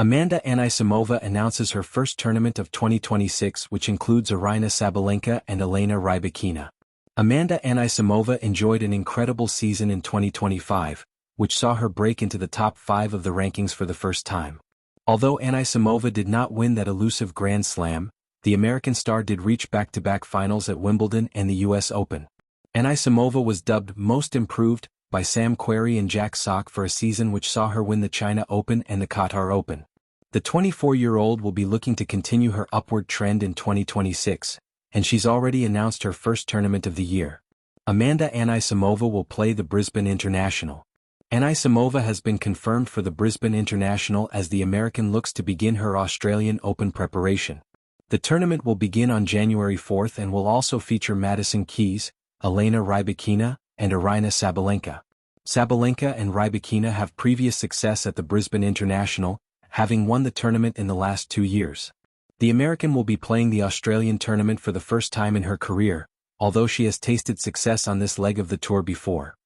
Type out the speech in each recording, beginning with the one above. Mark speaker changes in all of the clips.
Speaker 1: Amanda Anisimova announces her first tournament of 2026, which includes Aryna Sabalenka and Elena Rybakina. Amanda Anisimova enjoyed an incredible season in 2025, which saw her break into the top 5 of the rankings for the first time. Although Anisimova did not win that elusive Grand Slam, the American star did reach back-to-back finals at Wimbledon and the US Open. Anisimova was dubbed Most Improved by Sam Querrey and Jack Sock for a season which saw her win the China Open and the Qatar Open. The 24-year-old will be looking to continue her upward trend in 2026, and she's already announced her first tournament of the year. Amanda Anisimova will play the Brisbane International. Anisimova has been confirmed for the Brisbane International as the American looks to begin her Australian Open preparation. The tournament will begin on January 4th and will also feature Madison Keys, Elena Rybakina, and Aryna Sabalenka. Sabalenka and Rybakina have previous success at the Brisbane International, having won the tournament in the last 2 years. The American will be playing the Australian tournament for the first time in her career, although she has tasted success on this leg of the tour before.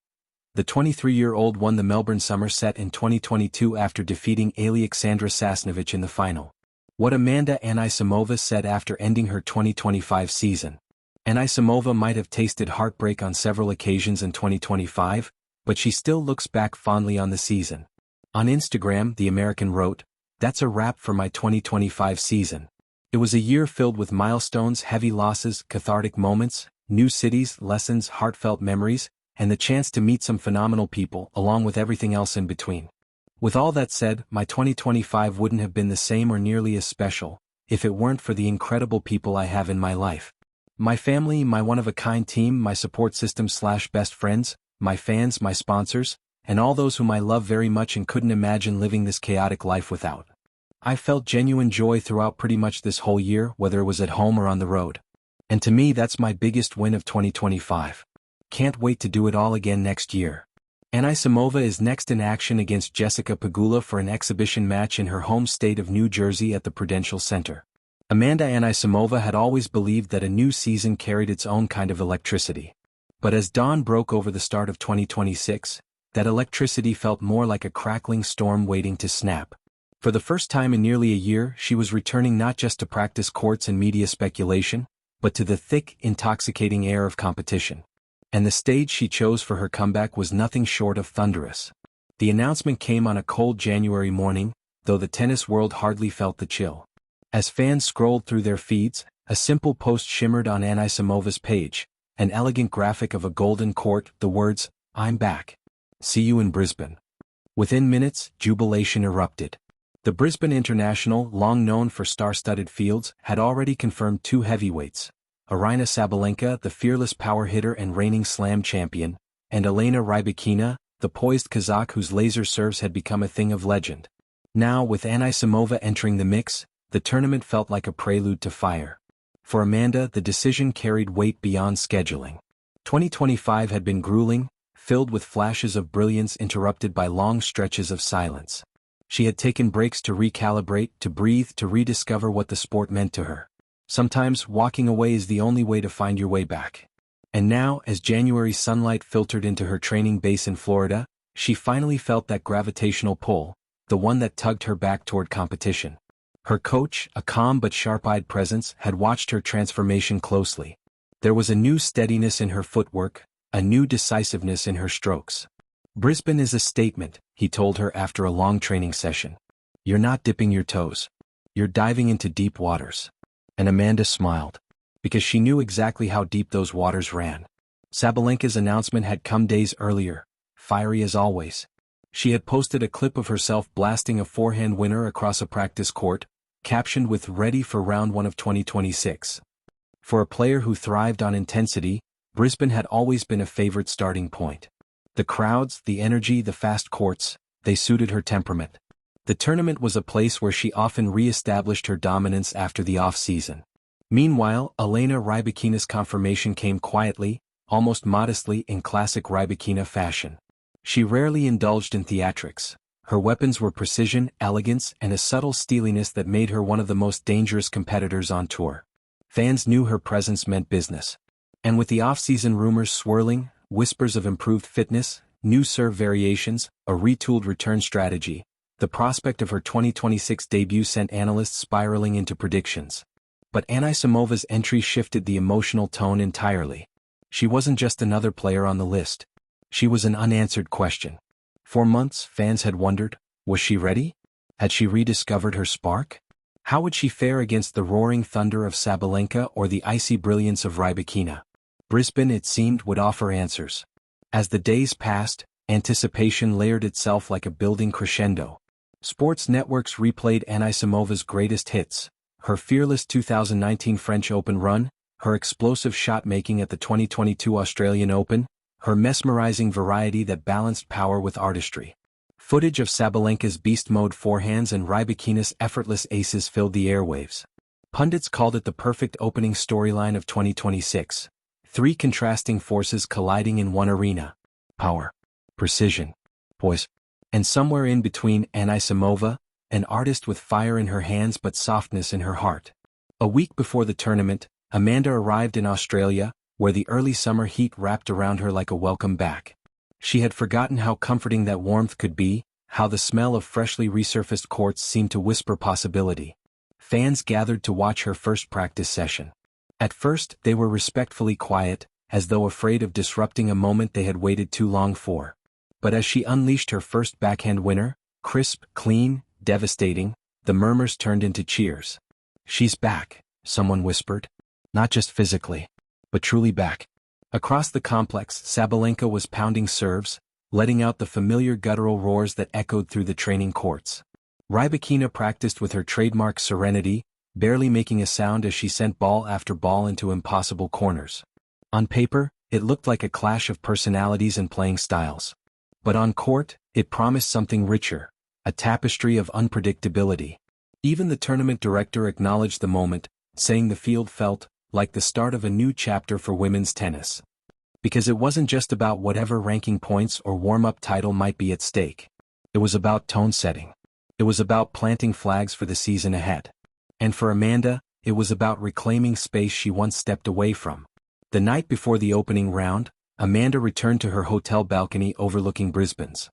Speaker 1: The 23-year-old won the Melbourne Summer Set in 2022 after defeating Alexandra Sasnovich in the final. What Amanda Anisimova said after ending her 2025 season. Anisimova might have tasted heartbreak on several occasions in 2025, but she still looks back fondly on the season. On Instagram, the American wrote, "That's a wrap for my 2025 season. It was a year filled with milestones, heavy losses, cathartic moments, new cities, lessons, heartfelt memories, and the chance to meet some phenomenal people, along with everything else in between. With all that said, my 2025 wouldn't have been the same or nearly as special, if it weren't for the incredible people I have in my life. My family, my one-of-a-kind team, my support system/best friends, my fans, my sponsors, and all those whom I love very much and couldn't imagine living this chaotic life without. I felt genuine joy throughout pretty much this whole year, whether it was at home or on the road. And to me that's my biggest win of 2025. Can't wait to do it all again next year." Anisimova is next in action against Jessica Pegula for an exhibition match in her home state of New Jersey at the Prudential Center. Amanda Anisimova had always believed that a new season carried its own kind of electricity. But as dawn broke over the start of 2026, that electricity felt more like a crackling storm waiting to snap. For the first time in nearly a year, she was returning not just to practice courts and media speculation, but to the thick, intoxicating air of competition. And the stage she chose for her comeback was nothing short of thunderous. The announcement came on a cold January morning, though the tennis world hardly felt the chill. As fans scrolled through their feeds, a simple post shimmered on Anisimova's page, an elegant graphic of a golden court, the words, "I'm back. See you in Brisbane." Within minutes, jubilation erupted. The Brisbane International, long known for star-studded fields, had already confirmed 2 heavyweights: Aryna Sabalenka, the fearless power hitter and reigning slam champion, and Elena Rybakina, the poised Kazakh whose laser serves had become a thing of legend. Now, with Anisimova entering the mix, the tournament felt like a prelude to fire. For Amanda, the decision carried weight beyond scheduling. 2025 had been grueling, filled with flashes of brilliance interrupted by long stretches of silence. She had taken breaks to recalibrate, to breathe, to rediscover what the sport meant to her. Sometimes walking away is the only way to find your way back. And now, as January sunlight filtered into her training base in Florida, she finally felt that gravitational pull, the one that tugged her back toward competition. Her coach, a calm but sharp-eyed presence, had watched her transformation closely. There was a new steadiness in her footwork, a new decisiveness in her strokes. "Brisbane is a statement," he told her after a long training session. "You're not dipping your toes. You're diving into deep waters." And Amanda smiled, because she knew exactly how deep those waters ran. Sabalenka's announcement had come days earlier, fiery as always. She had posted a clip of herself blasting a forehand winner across a practice court, captioned with "Ready for round 1 of 2026. For a player who thrived on intensity, Brisbane had always been a favorite starting point. The crowds, the energy, the fast courts, they suited her temperament. The tournament was a place where she often re-established her dominance after the off-season. Meanwhile, Elena Rybakina's confirmation came quietly, almost modestly, in classic Rybakina fashion. She rarely indulged in theatrics. Her weapons were precision, elegance, and a subtle steeliness that made her one of the most dangerous competitors on tour. Fans knew her presence meant business. And with the off-season rumors swirling, whispers of improved fitness, new serve variations, a retooled return strategy, The prospect of her 2026 debut sent analysts spiraling into predictions. But Anisimova's entry shifted the emotional tone entirely. She wasn't just another player on the list. She was an unanswered question. For months, fans had wondered, was she ready? Had she rediscovered her spark? How would she fare against the roaring thunder of Sabalenka or the icy brilliance of Rybakina? Brisbane, it seemed, would offer answers. As the days passed, anticipation layered itself like a building crescendo. Sports networks replayed Anisimova's greatest hits, her fearless 2019 French Open run, her explosive shot-making at the 2022 Australian Open, her mesmerizing variety that balanced power with artistry. Footage of Sabalenka's beast-mode forehands and Rybakina's effortless aces filled the airwaves. Pundits called it the perfect opening storyline of 2026. Three contrasting forces colliding in one arena. Power, precision, poise. And somewhere in between, Anisimova, an artist with fire in her hands but softness in her heart. A week before the tournament, Amanda arrived in Australia, where the early summer heat wrapped around her like a welcome back. She had forgotten how comforting that warmth could be, how the smell of freshly resurfaced courts seemed to whisper possibility. Fans gathered to watch her first practice session. At first, they were respectfully quiet, as though afraid of disrupting a moment they had waited too long for. But as she unleashed her first backhand winner, crisp, clean, devastating, the murmurs turned into cheers. "She's back," someone whispered. "Not just physically, but truly back." Across the complex, Sabalenka was pounding serves, letting out the familiar guttural roars that echoed through the training courts. Rybakina practiced with her trademark serenity, barely making a sound as she sent ball after ball into impossible corners. On paper, it looked like a clash of personalities and playing styles. But on court, it promised something richer, a tapestry of unpredictability. Even the tournament director acknowledged the moment, saying the field felt like the start of a new chapter for women's tennis. Because it wasn't just about whatever ranking points or warm-up title might be at stake. It was about tone setting. It was about planting flags for the season ahead. And for Amanda, it was about reclaiming space she once stepped away from. The night before the opening round, Amanda returned to her hotel balcony overlooking Brisbane's